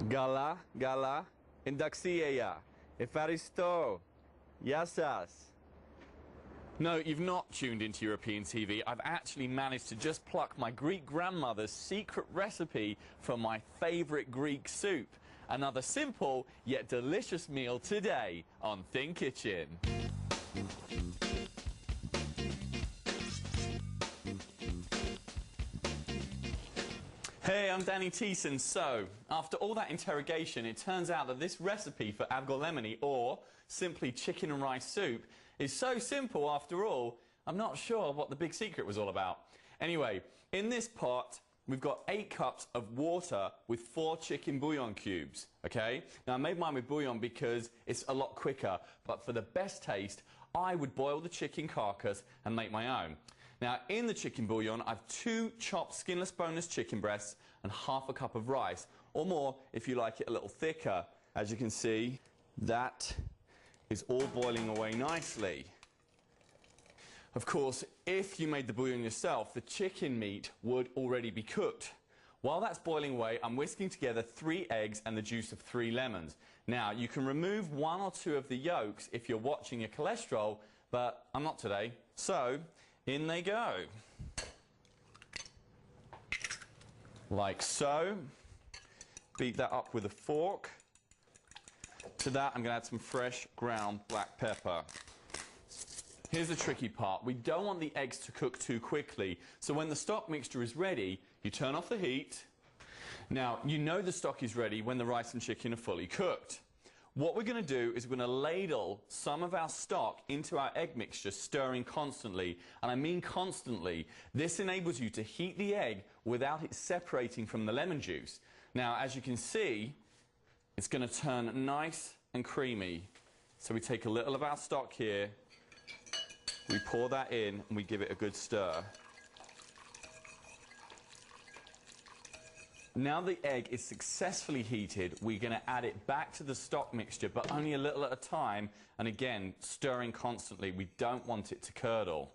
Gala, gala, indaksiyeya. Efaristo. Yasas. No, you've not tuned into European TV. I've actually managed to just pluck my Greek grandmother's secret recipe for my favorite Greek soup. Another simple yet delicious meal today on Thin Kitchen. Hey, I'm Danny Thiessen. So, after all that interrogation, it turns out that this recipe for avgolemoni, or simply chicken and rice soup, is so simple after all, I'm not sure what the big secret was all about. Anyway, in this pot, we've got 8 cups of water with 4 chicken bouillon cubes, okay? Now, I made mine with bouillon because it's a lot quicker, but for the best taste, I would boil the chicken carcass and make my own. Now, in the chicken bouillon, I've 2 chopped skinless boneless chicken breasts and half a cup of rice, or more if you like it a little thicker. As you can see, that is all boiling away nicely. Of course, if you made the bouillon yourself, the chicken meat would already be cooked. While that's boiling away, I'm whisking together 3 eggs and the juice of 3 lemons. Now, you can remove 1 or 2 of the yolks if you're watching your cholesterol, but I'm not today. So, in they go. Like so. Beat that up with a fork. To that, I'm going to add some fresh ground black pepper. Here's the tricky part. We don't want the eggs to cook too quickly, so when the stock mixture is ready, you turn off the heat. Now, you know the stock is ready when the rice and chicken are fully cooked. What we're going to do is we're going to ladle some of our stock into our egg mixture, stirring constantly. And I mean constantly. This enables you to heat the egg without it separating from the lemon juice. Now, as you can see, it's going to turn nice and creamy. So we take a little of our stock here, we pour that in, and we give it a good stir. Now the egg is successfully heated, we're going to add it back to the stock mixture, but only a little at a time, and again, stirring constantly. We don't want it to curdle.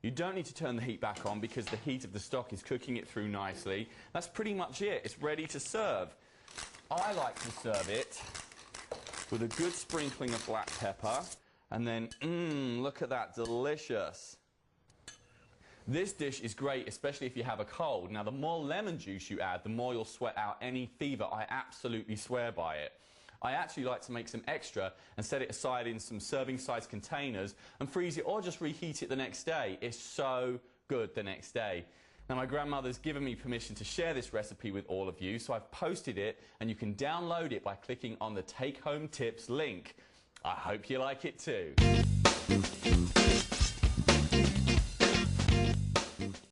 You don't need to turn the heat back on because the heat of the stock is cooking it through nicely. That's pretty much it. It's ready to serve. I like to serve it with a good sprinkling of black pepper, and then, look at that, delicious. This dish is great, especially if you have a cold. Now, the more lemon juice you add, the more you'll sweat out any fever. I absolutely swear by it. I actually like to make some extra and set it aside in some serving-size containers and freeze it or just reheat it the next day. It's so good the next day. Now, my grandmother's given me permission to share this recipe with all of you, so I've posted it, and you can download it by clicking on the Take Home Tips link. I hope you like it too.